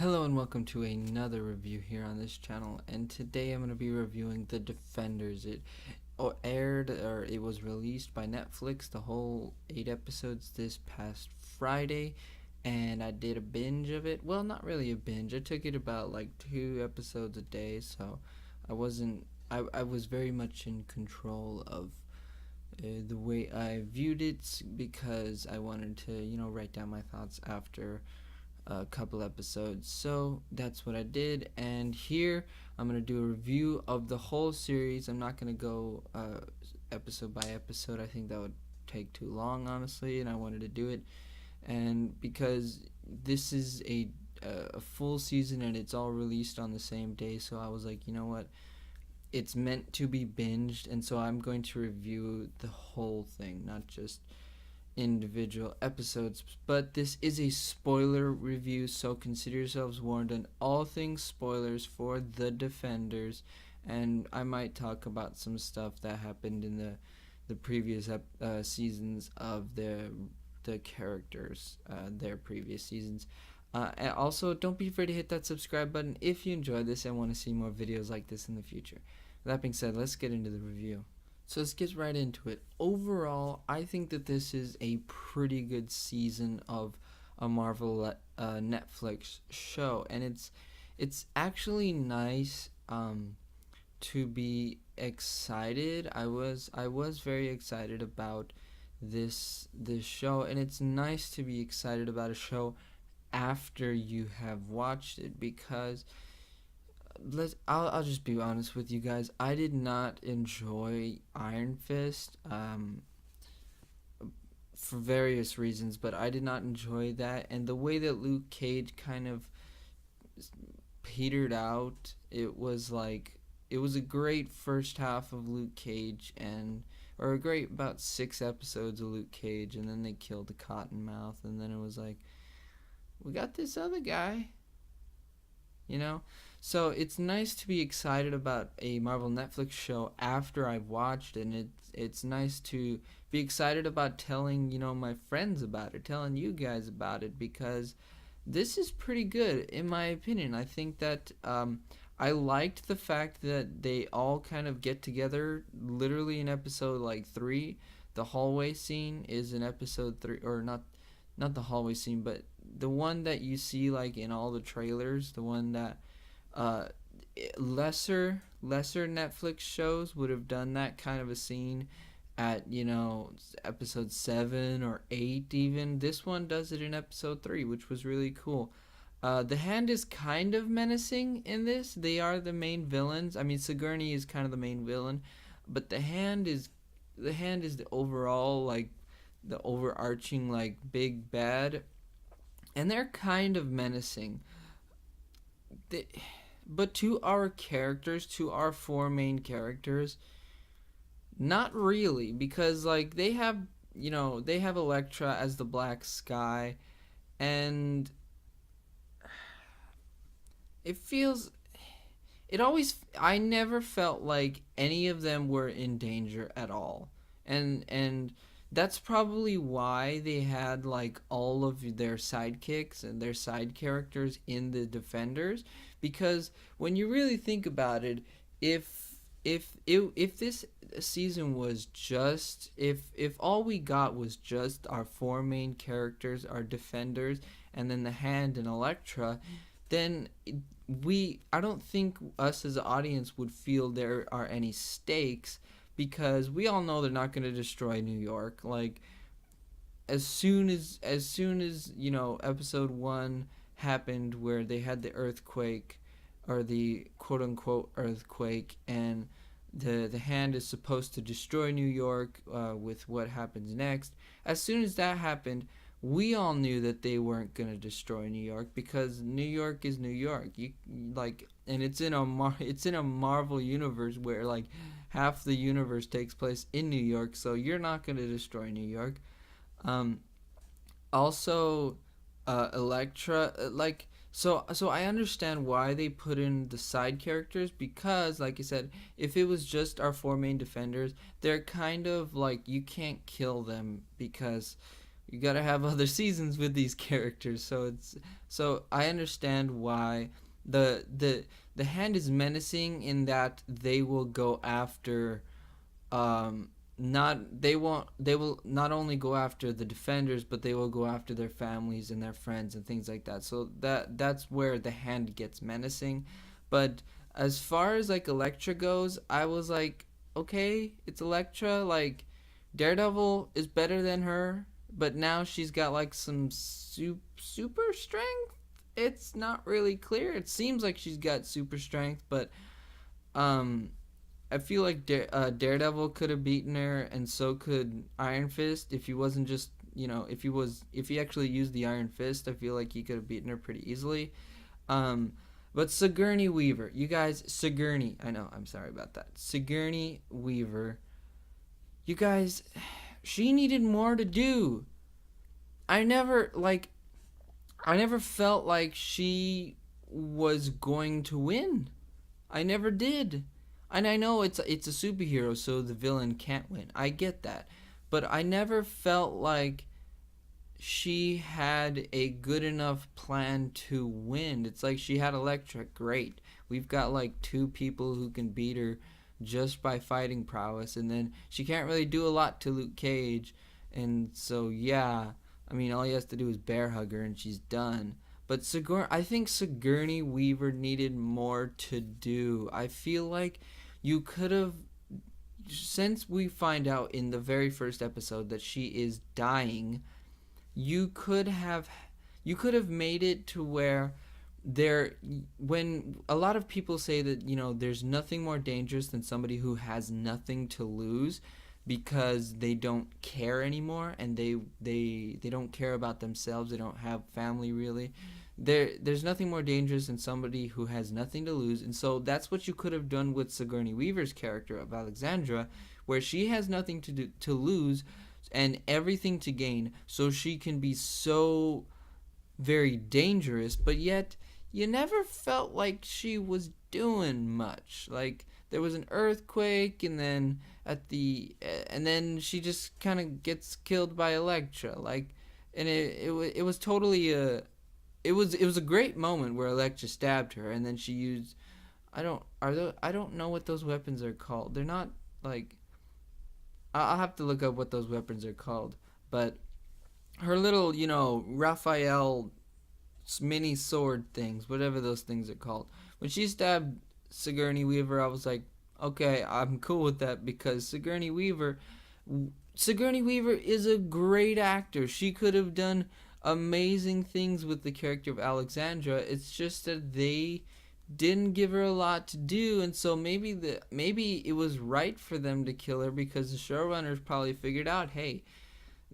Hello and welcome to another review here on this channel, and today I'm going to be reviewing The Defenders. It it was released by Netflix, the whole 8 episodes this past Friday, and I did a binge of it. Well, not really a binge. I took it about like 2 episodes a day, so I was very much in control of the way I viewed it because I wanted to, write down my thoughts after a couple episodes. So that's what I did, and here I'm gonna do a review of the whole series. I'm not gonna go episode by episode. I think that would take too long, honestly, and I wanted to do it. And because this is a full season and it's all released on the same day, so I was like, you know what? It's meant to be binged, and so I'm going to review the whole thing, not just individual episodes. But this is a spoiler review, so consider yourselves warned on all things spoilers for The Defenders, and I might talk about some stuff that happened in the previous seasons of the characters, their previous seasons. And also, don't be afraid to hit that subscribe button if you enjoyed this and want to see more videos like this in the future. That being said, let's get into the review. So let's get right into it. Overall, I think that this is a pretty good season of a Marvel Netflix show, and it's actually nice to be excited. I was very excited about this show, and it's nice to be excited about a show after you have watched it, because I'll just be honest with you guys. I did not enjoy Iron Fist for various reasons, but I did not enjoy that, and the way that Luke Cage kind of petered out. It was a great first half of Luke Cage, or a great about 6 episodes of Luke Cage, and then they killed the Cottonmouth, and then it was like, we got this other guy, So it's nice to be excited about a Marvel Netflix show after I've watched it, and it's nice to be excited about telling, my friends about it, telling you guys about it, because this is pretty good in my opinion. I think that I liked the fact that they all kind of get together literally in episode 3. The hallway scene is in episode 3, or not the hallway scene, but the one that you see in all the trailers, the one that lesser Netflix shows would have done that kind of a scene at episode 7 or 8 even. This one does it in episode 3, which was really cool. The Hand is kind of menacing in this. They are the main villains. I mean, Sigourney is kind of the main villain, but the Hand is the overall the overarching big bad, and they're kind of menacing. But to our characters, to our 4 main characters, not really, because they have Elektra as the Black Sky, and I never felt like any of them were in danger at all, and that's probably why they had all of their sidekicks and their side characters in the Defenders, because when you really think about it, if this season was just, if all we got was just our 4 main characters, our Defenders, and then the Hand and Elektra, then I don't think us as an audience would feel there are any stakes, because we all know they're not going to destroy New York. As soon as episode 1 happened, where they had the earthquake, or the quote unquote earthquake, and the Hand is supposed to destroy New York with what happens next. As soon as that happened, we all knew that they weren't going to destroy New York, because New York is New York. And it's in a Marvel universe where half the universe takes place in New York, so you're not going to destroy New York. Also, Elektra, so I understand why they put in the side characters, because like I said, if it was just our 4 main Defenders, they're kind of you can't kill them, because you gotta have other seasons with these characters. So I understand why the Hand is menacing in that they will go after not they will not only go after the defenders, but they will go after their families and their friends and things like that. So that's where the Hand gets menacing. But as far as like Elektra goes, I was like, okay, it's Elektra. Like Daredevil is better than her, but now she's got like some super strength. It's not really clear. It seems like she's got super strength, but um I feel like Daredevil could have beaten her, and so could Iron Fist if he wasn't just if he actually used the Iron Fist. I feel like he could have beaten her pretty easily. Um, but Sigourney Weaver, you guys, Sigourney. I know, I'm sorry about that. Sigourney Weaver, you guys, she needed more to do. I never like. I never felt like she was going to win. I never did. And I know it's a superhero, so the villain can't win. I get that. But I never felt like she had a good enough plan to win. It's like she had Elektra, great. We've got like two people who can beat her just by fighting prowess, and then she can't really do a lot to Luke Cage. And so yeah, I mean all he has to do is bear hug her and she's done. But I think Sigourney Weaver needed more to do. I feel like you could have, since we find out in the very first episode that she is dying, you could have made it to where there, when a lot of people say that there's nothing more dangerous than somebody who has nothing to lose because they don't care anymore, and they don't care about themselves, they don't have family really. There's nothing more dangerous than somebody who has nothing to lose. And so that's what you could have done with Sigourney Weaver's character of Alexandra, where she has nothing to lose and everything to gain, so she can be so very dangerous, but yet you never felt like she was doing much. Like there was an earthquake, and then and then she just kind of gets killed by Elektra. Like, and it was totally it was a great moment where Elektra stabbed her, and then she used, I don't know what those weapons are called. They're not like, I'll have to look up what those weapons are called. But her little, Raphael mini sword things, whatever those things are called. When she stabbed Sigourney Weaver, I was like, okay, I'm cool with that, because Sigourney Weaver is a great actor. She could have done amazing things with the character of Alexandra. It's just that they didn't give her a lot to do, and so maybe it was right for them to kill her, because the showrunners probably figured out, hey,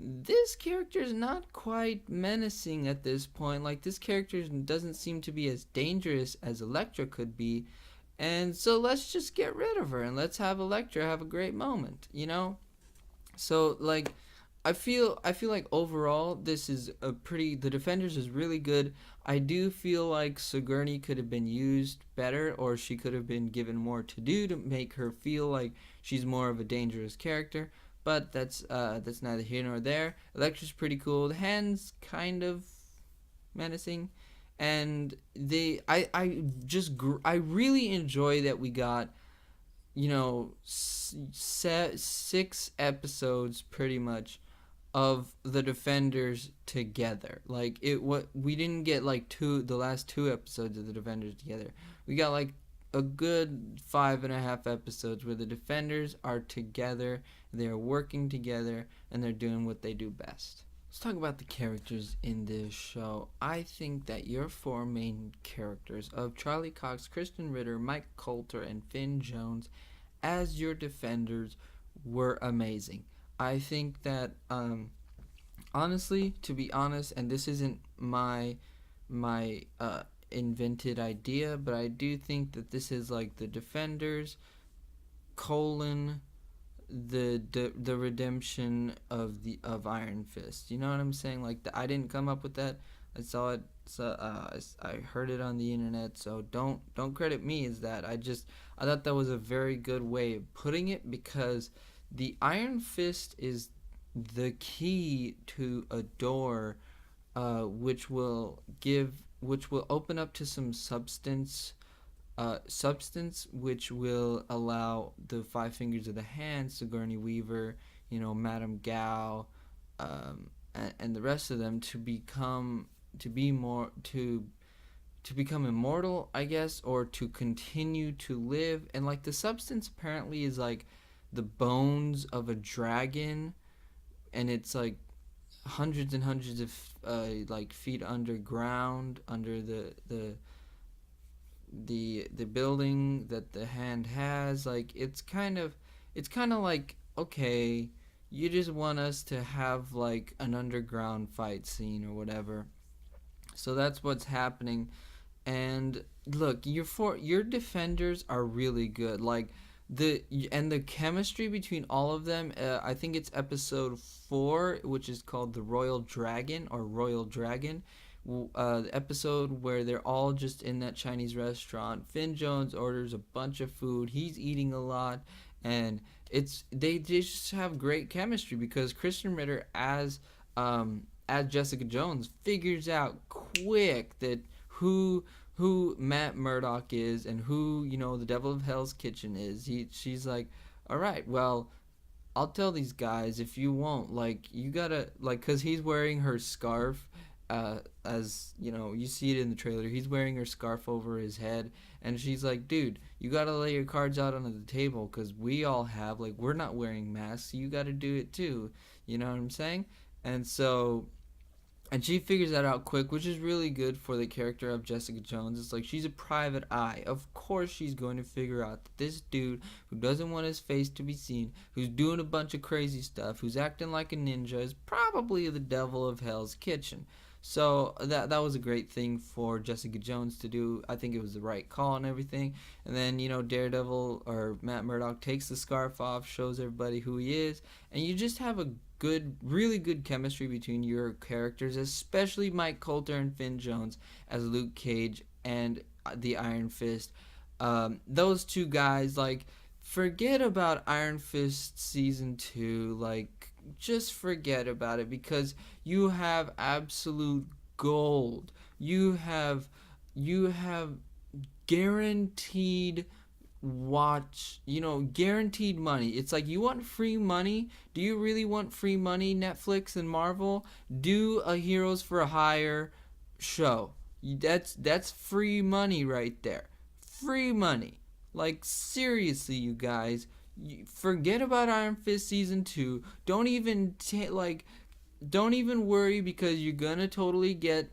this character is not quite menacing at this point. Like, this character doesn't seem to be as dangerous as Elektra could be, and so let's just get rid of her and let's have Elektra have a great moment, So like, I feel like overall this is the Defenders is really good. I do feel like Sigourney could have been used better, or she could have been given more to do to make her feel like she's more of a dangerous character. But that's neither here nor there. Elektra's pretty cool. The Hand's kind of menacing, and I really enjoy that we got 6 episodes pretty much of the Defenders together. Like, we didn't get like the last 2 episodes of the Defenders together. We got like a good 5.5 episodes where the Defenders are together, they're working together, and they're doing what they do best. Let's talk about the characters in this show. I think that your 4 main characters of Charlie Cox, Krysten Ritter, Mike Colter, and Finn Jones as your Defenders were amazing. I think that, honestly, to be honest, and this isn't my invented idea, but I do think that this is like the Defenders colon the redemption of Iron Fist. You know what I'm saying? Like, I didn't come up with that. I saw it. So I heard it on the internet. So don't credit me as that. I thought that was a very good way of putting it, because the Iron Fist is the key to a door, which will open up to some substance which will allow the five fingers of the hand, Sigourney Weaver, Madame Gao, and the rest of them to be more to become immortal, I guess, or to continue to live. And like the substance apparently is like the bones of a dragon, and it's like hundreds and hundreds of like feet underground under the building that the hand has. Like it's kind of like, okay, you just want us to have like an underground fight scene or whatever. So that's what's happening. And look, your defenders are really good. Like the chemistry between all of them. I think it's episode 4, which is called the Royal Dragon or Royal Dragon. The episode where they're all just in that Chinese restaurant. Finn Jones orders a bunch of food. He's eating a lot, and they just have great chemistry because Kristen Ritter as Jessica Jones figures out quick that who Matt Murdock is and who the Devil of Hell's Kitchen is. She's like, all right, well, I'll tell these guys if you won't. Like, you gotta, like, cause he's wearing her scarf. As you see it in the trailer, he's wearing her scarf over his head, and she's like, dude, you gotta lay your cards out on the table, cause we all have, like, we're not wearing masks, so you gotta do it too. You know what I'm saying? And so, and she figures that out quick, which is really good for the character of Jessica Jones. It's like she's a private eye. Of course she's going to figure out that this dude who doesn't want his face to be seen, who's doing a bunch of crazy stuff, who's acting like a ninja, is probably the Devil of Hell's Kitchen. So that was a great thing for Jessica Jones to do. I think it was the right call and everything. And then, Daredevil or Matt Murdock takes the scarf off, shows everybody who he is, and you just have a really good chemistry between your characters, especially Mike Coulter and Finn Jones as Luke Cage and the Iron Fist. Those two guys, like, forget about Iron Fist season 2, like, just forget about it, because you have absolute gold. You have guaranteed guaranteed money. It's like, you want free money? Do you really want free money, Netflix and Marvel? Do a Heroes for Hire show. That's free money right there. Free money. Like, seriously, you guys, forget about Iron Fist season 2. Don't even don't even worry, because you're gonna totally get,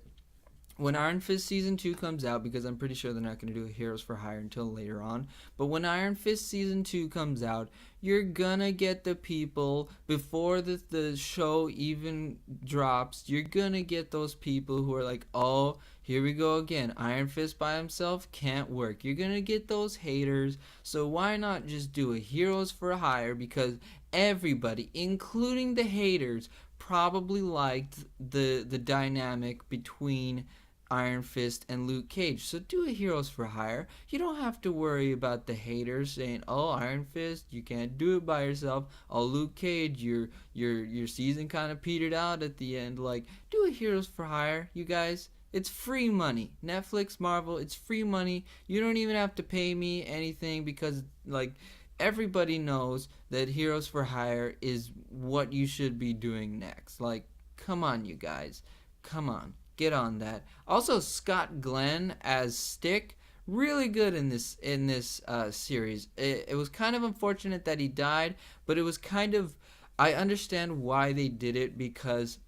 when Iron Fist season 2 comes out, because I'm pretty sure they're not going to do Heroes for Hire until later on, but when Iron Fist season 2 comes out, you're gonna get the people, before the show even drops, you're gonna get those people who are like, oh, here we go again, Iron Fist by himself can't work. You're gonna get those haters, so why not just do a Heroes for Hire, because everybody, including the haters, probably liked the dynamic between Iron Fist and Luke Cage. So do a Heroes for Hire. You don't have to worry about the haters saying, oh, Iron Fist, you can't do it by yourself. Oh, Luke Cage, your season kind of petered out at the end. Like, do a Heroes for Hire, you guys. It's free money. Netflix, Marvel, it's free money. You don't even have to pay me anything, because, like, everybody knows that Heroes for Hire is what you should be doing next. Like, come on, you guys. Come on. Get on that. Also, Scott Glenn as Stick, really good in this series. It was kind of unfortunate that he died, but it was kind of, I understand why they did it, because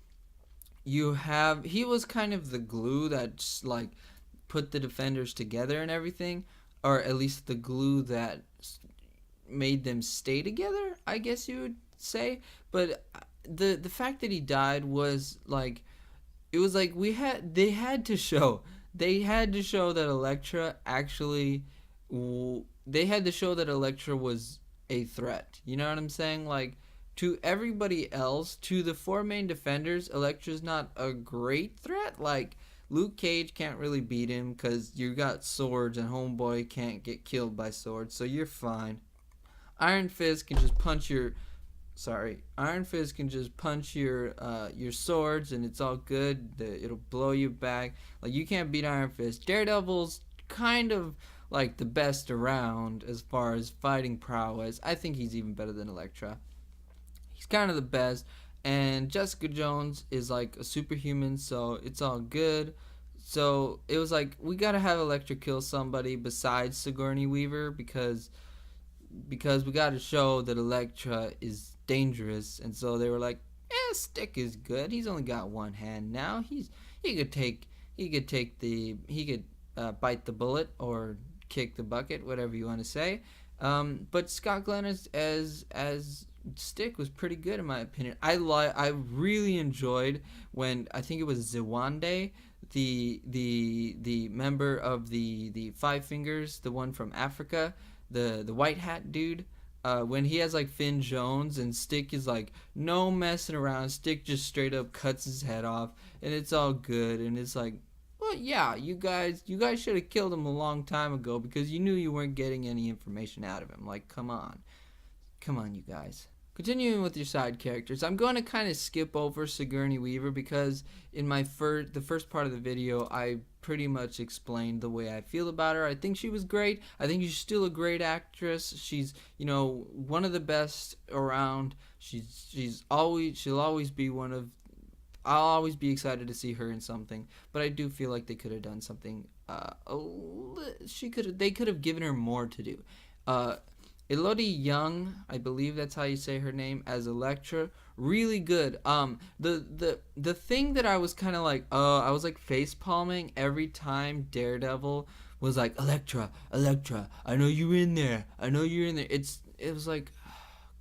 he was kind of the glue that, like, put the Defenders together and everything, or at least the glue that made them stay together, I guess you would say. But the fact that he died was like, it was like they had to show that Elektra actually, they had to show that Elektra was a threat. You know what I'm saying? Like, to everybody else, to the 4 main Defenders, Elektra's not a great threat. Like, Luke Cage can't really beat him because you got swords, and Homeboy can't get killed by swords, so you're fine. Iron Fist can just punch your sorry, Iron Fist can just punch your swords and it's all good. It'll blow you back. Like, you can't beat Iron Fist. Daredevil's kind of like the best around as far as fighting prowess. I think he's even better than Elektra. He's kind of the best. And Jessica Jones is like a superhuman, so it's all good. So it was like, we gotta have Elektra kill somebody besides Sigourney Weaver, because we got to show that Elektra is dangerous, and so they were like, Stick is good. He's only got one hand now. He could take he could bite the bullet or kick the bucket, whatever you want to say. But Scott Glenn as Stick was pretty good in my opinion. I really enjoyed when, I think it was Zawande, the member of the Five Fingers, the one from Africa, the white hat dude, when he has like Finn Jones and Stick is like, no messing around. Stick just straight up cuts his head off and it's all good. And it's like, well, yeah, you guys should have killed him a long time ago because you knew you weren't getting any information out of him. Like, come on, you guys. Continuing with your side characters, I'm going to kind of skip over Sigourney Weaver because in the first part of the video, I pretty much explained the way I feel about her. I think she was great. I think she's still a great actress. She's, one of the best around. She'll always be one of. I'll always be excited to see her in something, but I do feel like they could have done something. They could have given her more to do. Elodie Young, I believe that's how you say her name, as Elektra, really good. The thing that I was kind of like, I was like face palming every time Daredevil was like, Elektra, I know you're in there. It was like,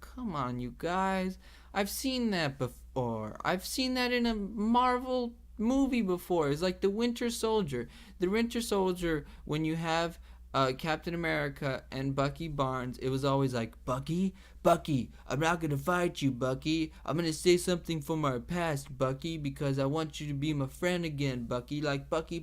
come on, you guys. I've seen that before. I've seen that in a Marvel movie before. It's like the Winter Soldier. The Winter Soldier, when you have Captain America and Bucky Barnes, it was always like, Bucky, I'm not gonna fight you, Bucky. I'm gonna say something from our past, Bucky, because I want you to be my friend again, Bucky. Like, Bucky,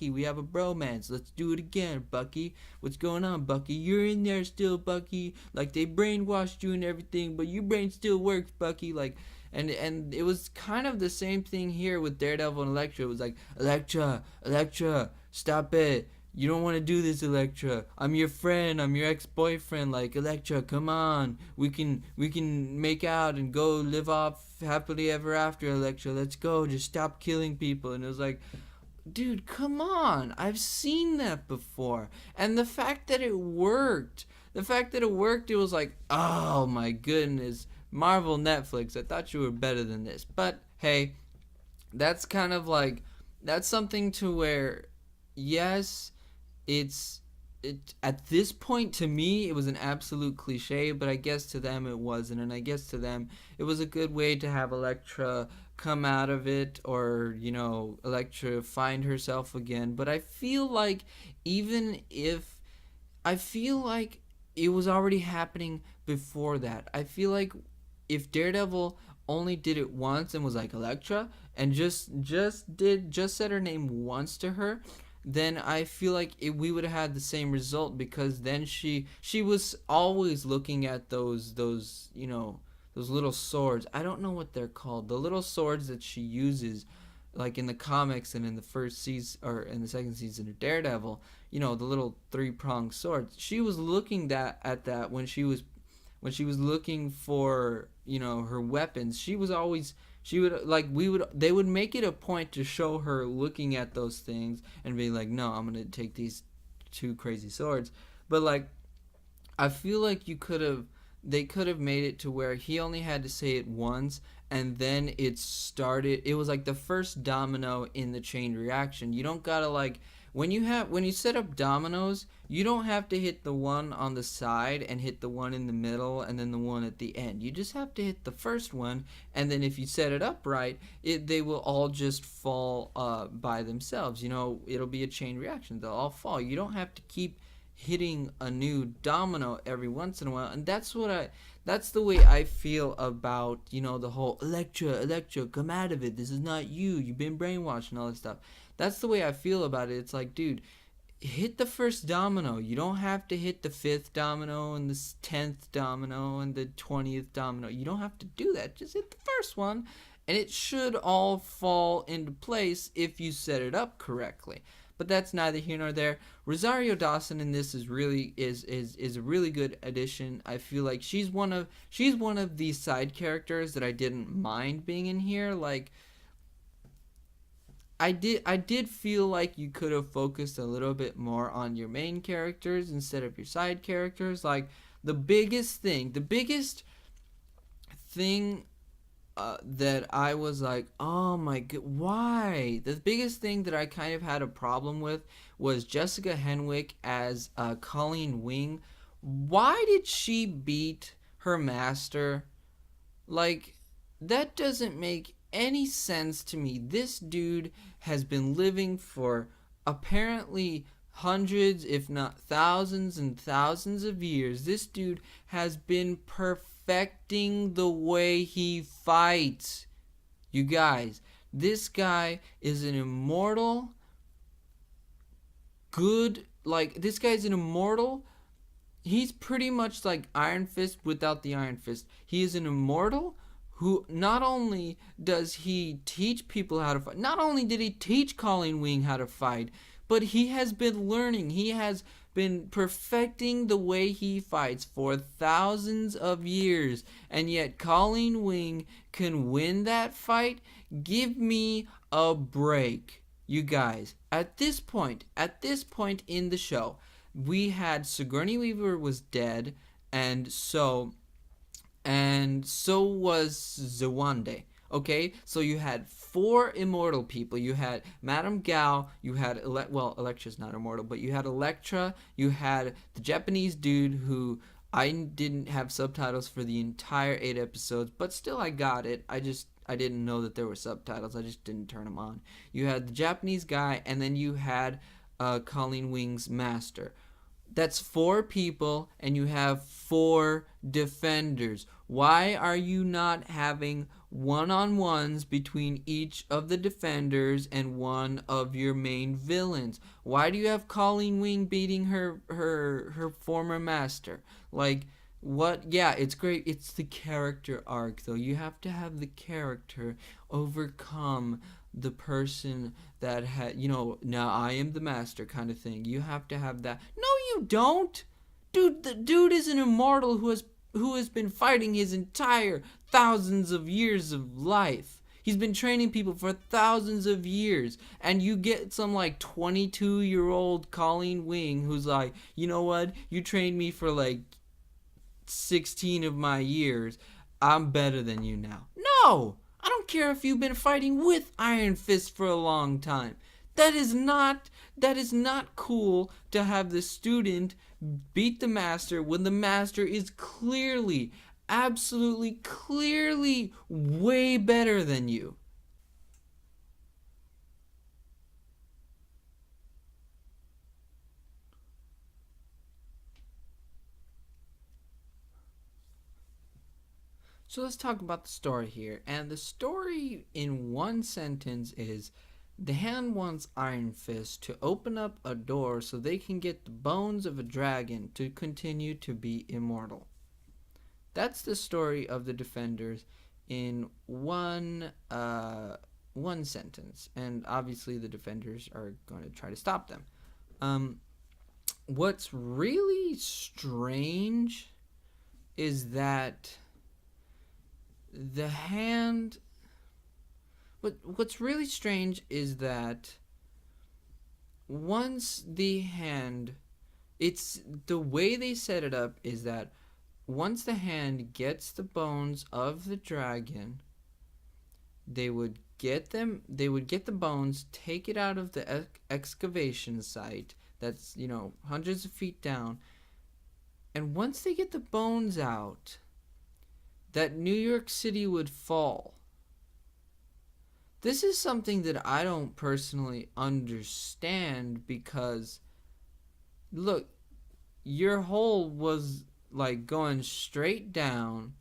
we have a bromance. Let's do it again, Bucky. What's going on, Bucky? You're in there still, Bucky. Like, they brainwashed you and everything, but your brain still works, Bucky. Like, and it was kind of the same thing here with Daredevil and Elektra. It was like, Elektra, stop it. You don't want to do this, Elektra. I'm your friend. I'm your ex-boyfriend. Like, Elektra, come on. We can make out and go live off happily ever after, Elektra. Let's go. Just stop killing people. And it was like, dude, come on. I've seen that before. And the fact that it worked, it was like, oh my goodness. Marvel, Netflix, I thought you were better than this. But, hey, that's kind of like, that's something to where, yes, at this point, to me, it was an absolute cliche, but I guess to them it wasn't, and I guess to them it was a good way to have Elektra come out of it, or Elektra find herself again. But I feel like it was already happening before that. I feel like if Daredevil only did it once and was like, Elektra, and just said her name once to her, then I feel like we would have had the same result, because then she was always looking at those little swords. I don't know what they're called. The little swords that she uses, like in the comics and in the first season or in the second season of Daredevil, the little 3-pronged swords. She was looking at that when she was looking for her weapons. They would make it a point to show her looking at those things and be like, no, I'm gonna take these 2 crazy swords. But like, I feel like they could have made it to where he only had to say it once, and then it was like the first domino in the chain reaction. You don't gotta, like, when you set up dominoes, you don't have to hit the one on the side and hit the one in the middle and then the one at the end. You just have to hit the first one, and then if you set it up right, they will all just fall by themselves. It'll be a chain reaction. They'll all fall. You don't have to keep hitting a new domino every once in a while, and that's the way I feel about the whole Elektra, come out of it. This is not you. You've been brainwashed and all this stuff. That's the way I feel about it. It's like, dude, hit the first domino. You don't have to hit the 5th domino and the 10th domino and the 20th domino. You don't have to do that. Just hit the first one, and it should all fall into place if you set it up correctly. But that's neither here nor there. Rosario Dawson in this is really is a really good addition. I feel like she's one of these side characters that I didn't mind being in here. Like, I did feel like you could have focused a little bit more on your main characters instead of your side characters. Like, the biggest thing that I was like, oh my god, why? The biggest thing that I kind of had a problem with was Jessica Henwick as Colleen Wing. Why did she beat her master? Like, that doesn't make any sense to me. This dude has been living for apparently hundreds, if not thousands and thousands of years. This dude has been perfecting the way he fights. You guys, this guy is an immortal, this guy's an immortal. He's pretty much like Iron Fist without the Iron Fist. He is an immortal who not only does he teach people how to fight, not only did he teach Colleen Wing how to fight, but he has been learning. He has been perfecting the way he fights for thousands of years, and yet Colleen Wing can win that fight? Give me a break. You guys, at this point in the show, we had Sigourney Weaver was dead, and so was Zawande. Okay, so you had 4 immortal people. You had Madame Gao, you had Elektra's not immortal, but you had Elektra, you had the Japanese dude who I didn't have subtitles for the entire 8 episodes, but still I got it. I didn't know that there were subtitles. I just didn't turn them on. You had the Japanese guy, and then you had Colleen Wing's master. That's 4 people, and you have 4 defenders. Why are you not having one-on-ones between each of the defenders and one of your main villains? Why do you have Colleen Wing beating her former master? Like, what? Yeah, it's great. It's the character arc, though. You have to have the character overcome the person that had, now I am the master kind of thing. You have to have that. No, you don't. Dude, the dude is an immortal who has been fighting his entire thousands of years of life. He's been training people for thousands of years, and you get some like 22-year-old Colleen Wing who's like, you know what? You trained me for like 16 of my years. I'm better than you now. No! I don't care if you've been fighting with Iron Fist for a long time. That is not cool to have the student beat the master when the master is clearly, absolutely clearly way better than you. So let's talk about the story here. And the story in one sentence is, the Hand wants Iron Fist to open up a door so they can get the bones of a dragon to continue to be immortal. That's the story of the Defenders in one sentence. And obviously the Defenders are going to try to stop them. What's really strange is that the Hand... What's really strange is that once the Hand... It's the way they set it up is that once the Hand gets the bones of the dragon, they would get the bones, take it out of the excavation site that's, hundreds of feet down, and once they get the bones out, that New York City would fall. This is something that I don't personally understand because, look, your hole was like going straight down.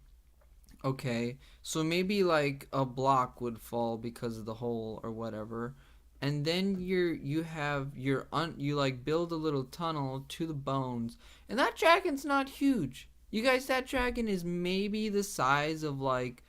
Okay, so maybe like a block would fall because of the hole or whatever. and then you like build a little tunnel to the bones, and that dragon's not huge. You guys, that dragon is maybe the size of like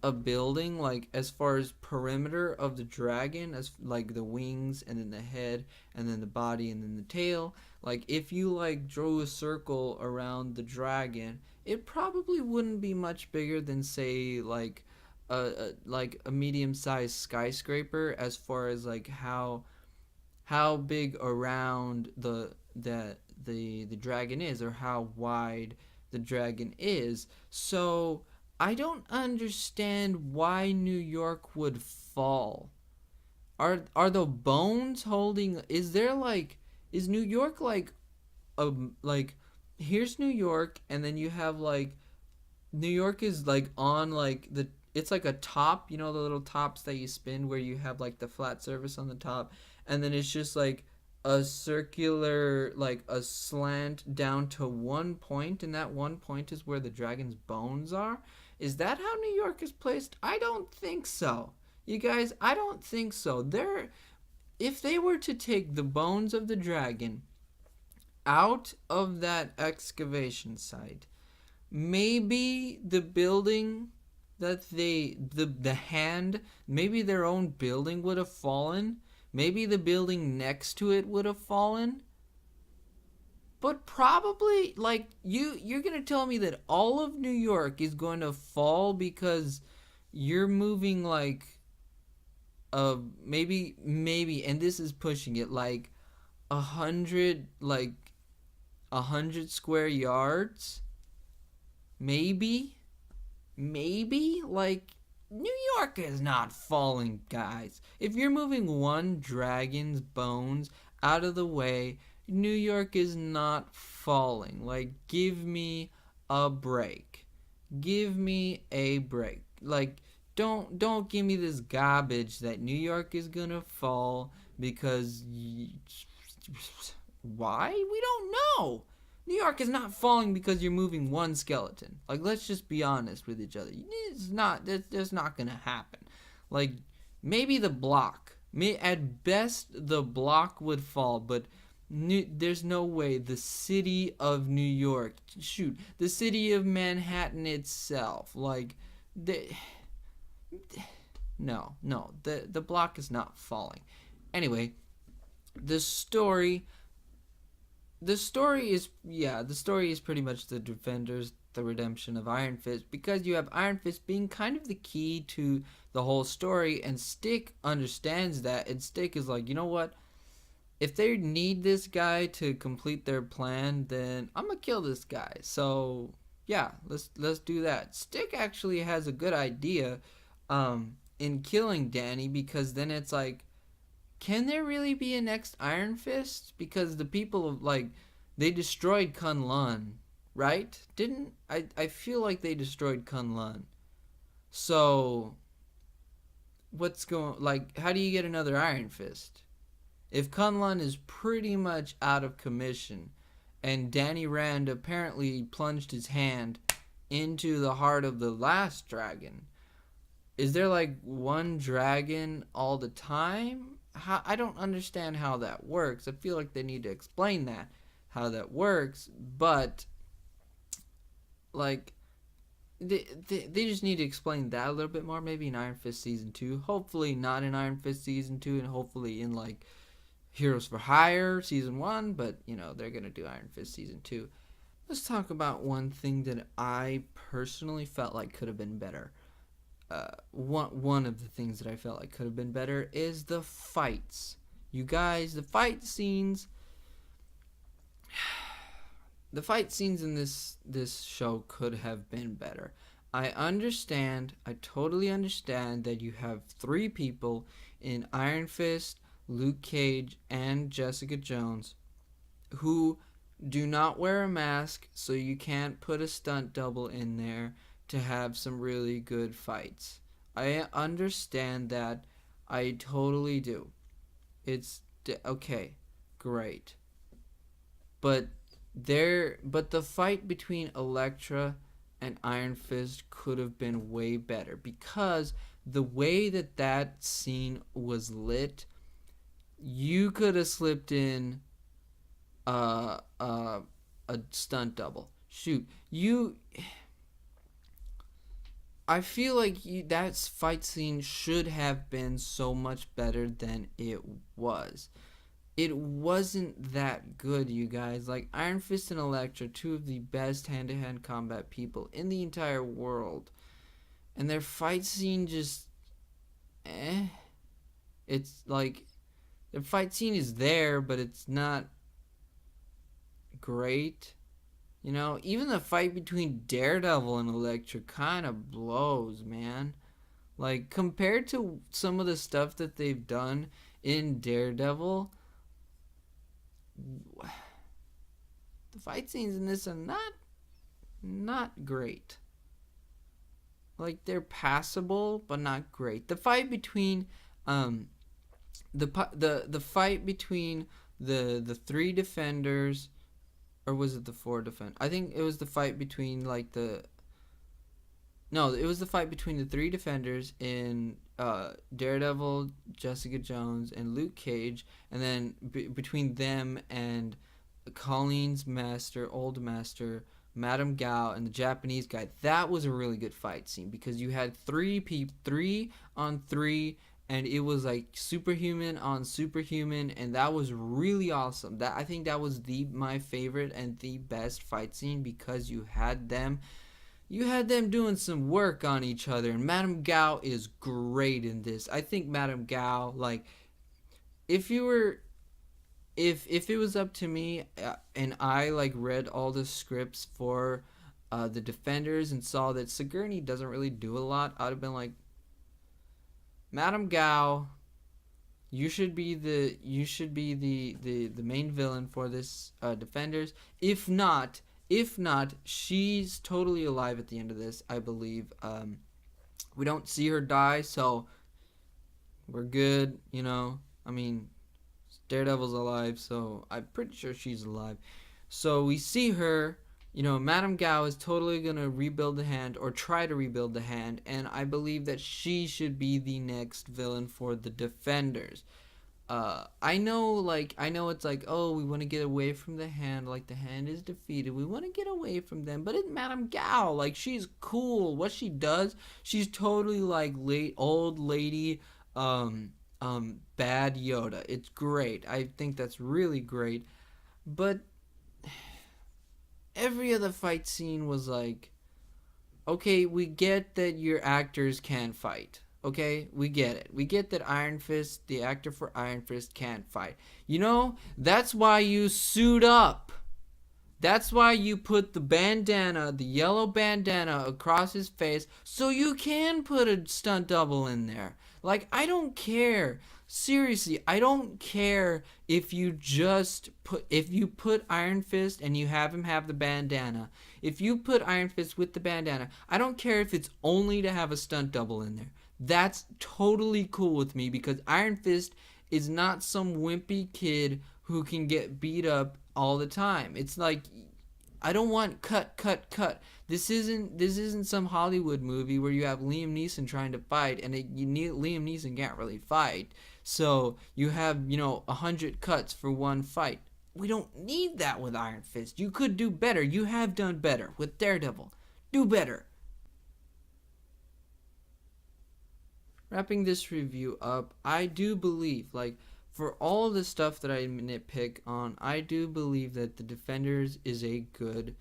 a building, like as far as perimeter of the dragon, as like the wings and then the head and then the body and then the tail. Like if you like drew a circle around the dragon, it probably wouldn't be much bigger than say like a medium-sized skyscraper, as far as like how big around the dragon is, or how wide the dragon is. So I don't understand why New York would fall. Are the bones holding? Is New York like a like here's New York, and then you have like New York is like on like the it's like a top, you know, the little tops that you spin where you have like the flat surface on the top, and then it's just like a circular, like a slant down to one point, and that one point is where the dragon's bones are. Is that how New York is placed? I don't think so. You guys, I don't think so. If they were to take the bones of the dragon out of that excavation site, maybe the building that the hand, maybe their own building would have fallen. Maybe the building next to it would have fallen. But probably, like, you're going to tell me that all of New York is going to fall because you're moving like maybe, and this is pushing it, like 100 square yards, maybe like New York is not falling, guys. If you're moving one dragon's bones out of the way, New York is not falling. Like, give me a break. Give me a break. Like, don't give me this garbage that New York is gonna fall because why? We don't know. New York is not falling because you're moving one skeleton. Like, let's just be honest with each other. It's not. That's not gonna happen. Like, maybe the block. At best, the block would fall, but there's no way the city of New York. Shoot, the city of Manhattan itself. Like, no. The block is not falling. Anyway, the story is pretty much the Defenders, the redemption of Iron Fist, because you have Iron Fist being kind of the key to the whole story, and Stick understands that, and Stick is like, you know what? If they need this guy to complete their plan, then I'm gonna kill this guy. So yeah, let's do that. Stick actually has a good idea in killing Danny, because then it's like, can there really be a next Iron Fist? Because the people of, like, they destroyed Kunlun, right? I feel like they destroyed Kunlun. So how do you get another Iron Fist? If Kunlun is pretty much out of commission, and Danny Rand apparently plunged his hand into the heart of the last dragon, is there like one dragon all the time? I don't understand how that works. I feel like they need to explain that, how that works, but like they just need to explain that a little bit more, maybe in Iron Fist Season 2. Hopefully not in Iron Fist Season 2, and hopefully in like Heroes for Hire Season 1, but you know, they're going to do Iron Fist Season 2. Let's talk about one thing that I personally felt like could have been better. One of the things that I felt like could have been better is the fights. You guys, the fight scenes in this show could have been better. I totally understand that you have 3 people in Iron Fist, Luke Cage, and Jessica Jones who do not wear a mask, so you can't put a stunt double in there to have some really good fights. I understand that. I totally do. It's okay, great. But the fight between Elektra and Iron Fist could have been way better, because the way that scene was lit, You could have slipped in uh, uh, a stunt double. Shoot, I feel like that fight scene should have been so much better than it was. It wasn't that good, you guys. Like, Iron Fist and Elektra, two of the best hand-to-hand combat people in the entire world, and their fight scene just eh. It's like the fight scene is there, but it's not great. You know, even the fight between Daredevil and Elektra kind of blows, man. Like, compared to some of the stuff that they've done in Daredevil, the fight scenes in this are not great. Like, they're passable, but not great. The fight between um the fight between the three defenders, or was it the four defend? I think it was the fight between like the no, it was the fight between the three defenders in Daredevil, Jessica Jones, and Luke Cage, and then between them and Colleen's master, old master, Madame Gao, and the Japanese guy. That was a really good fight scene because you had three on three, and it was like superhuman on superhuman, and that was really awesome. That I think that was my favorite and the best fight scene because you had them doing some work on each other, and Madame Gao is great in this. I think Madame Gao, like, if you were, if it was up to me, and I like read all the scripts for the Defenders and saw that Sigourney doesn't really do a lot, I'd have been like, Madame Gao, you should be the main villain for this Defenders. If not, she's totally alive at the end of this, I believe. We don't see her die, so we're good, you know. I mean, Daredevil's alive, so I'm pretty sure she's alive. So we see her, you know, Madame Gao is totally going to rebuild the hand or try to rebuild the hand, and I believe that she should be the next villain for the Defenders. I know it's like, oh, we want to get away from the hand, like the hand is defeated. We want to get away from them, but it's Madame Gao. Like, she's cool. What she does, she's totally like old lady, bad Yoda. It's great. I think that's really great. But every other fight scene was like, okay, we get that your actors can fight. Okay, we get it. We get that Iron Fist, the actor for Iron Fist, can't fight. You know, that's why you suit up. That's why you put the bandana, the yellow bandana across his face so you can put a stunt double in there. Like, I don't care. Seriously, I don't care if you put Iron Fist and you have him have the bandana. If you put Iron Fist with the bandana, I don't care if it's only to have a stunt double in there. That's totally cool with me because Iron Fist is not some wimpy kid who can get beat up all the time. It's like, I don't want cut. This isn't some Hollywood movie where you have Liam Neeson trying to fight and Liam Neeson can't really fight. So you have, 100 cuts for one fight. We don't need that with Iron Fist. You could do better. You have done better with Daredevil. Do better. Wrapping this review up, I do believe, like, for all the stuff that I nitpick on, I do believe that The Defenders is a good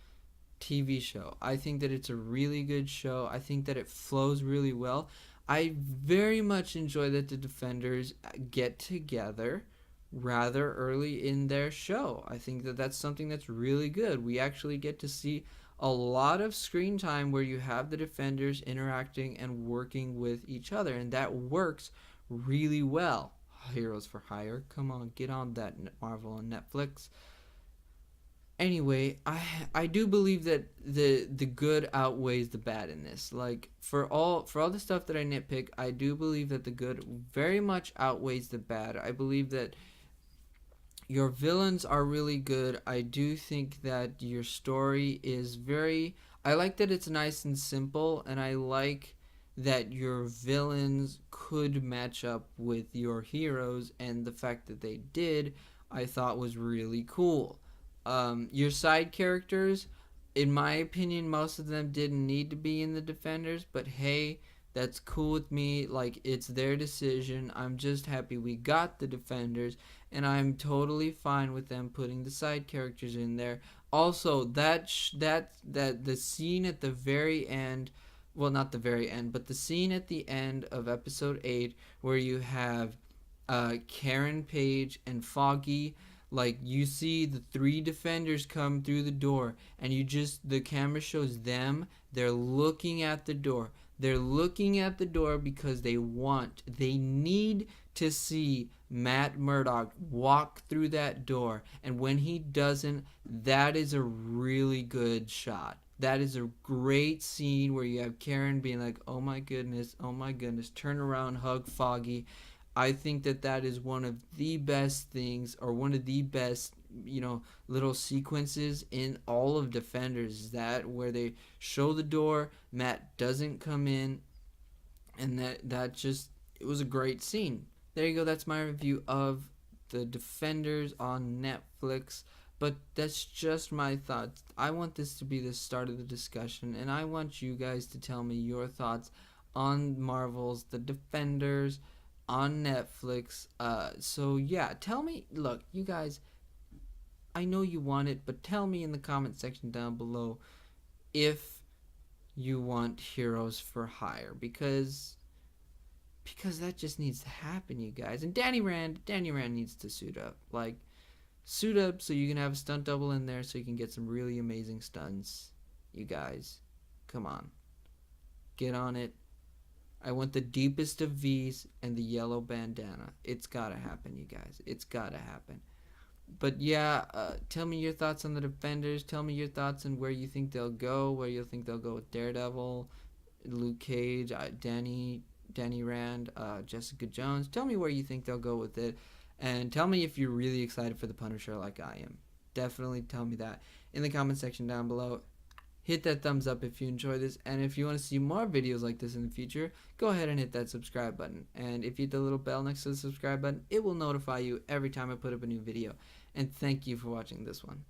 TV show. I think that it's a really good show. I think that it flows really well. I very much enjoy that the Defenders get together rather early in their show. I think that that's something that's really good. We actually get to see a lot of screen time where you have the Defenders interacting and working with each other, and that works really well. Heroes for Hire, come on, get on that, Marvel and Netflix. Anyway, I do believe that the good outweighs the bad in this. Like, for all the stuff that I nitpick, I do believe that the good very much outweighs the bad. I believe that your villains are really good. I do think that your story is I like that it's nice and simple, and I like that your villains could match up with your heroes, and the fact that they did, I thought was really cool. Your side characters, in my opinion, most of them didn't need to be in the Defenders, but hey, that's cool with me. Like, it's their decision. I'm just happy we got the Defenders, and I'm totally fine with them putting the side characters in there. Also, that the scene at the very end, well, not the very end, but the scene at the end of episode 8 where you have Karen Page and Foggy, like, you see the 3 Defenders come through the door, and the camera shows them. They're looking at the door. They're looking at the door because they need to see Matt Murdock walk through that door. And when he doesn't, that is a really good shot. That is a great scene where you have Karen being like, oh my goodness, turn around, hug Foggy. I think that is one of the best things, or one of the best, little sequences in all of Defenders, is that where they show the door, Matt doesn't come in, and it was a great scene. There you go. That's my review of the Defenders on Netflix. But that's just my thoughts. I want this to be the start of the discussion, and I want you guys to tell me your thoughts on Marvel's The Defenders on Netflix. So yeah, tell me. Look, you guys, I know you want it, but tell me in the comment section down below if you want Heroes for Hire, because that just needs to happen, you guys. And Danny Rand needs to suit up. Like, suit up so you can have a stunt double in there so you can get some really amazing stunts. You guys, come on. Get on it. I want the deepest of V's and the yellow bandana. It's gotta happen, you guys. It's gotta happen. But yeah, tell me your thoughts on the Defenders. Tell me your thoughts on where you think they'll go. Where you think they'll go with Daredevil, Luke Cage, Danny Rand, Jessica Jones. Tell me where you think they'll go with it. And tell me if you're really excited for the Punisher like I am. Definitely tell me that in the comment section down below. Hit that thumbs up if you enjoy this, and if you want to see more videos like this in the future, go ahead and hit that subscribe button. And if you hit the little bell next to the subscribe button, it will notify you every time I put up a new video. And thank you for watching this one.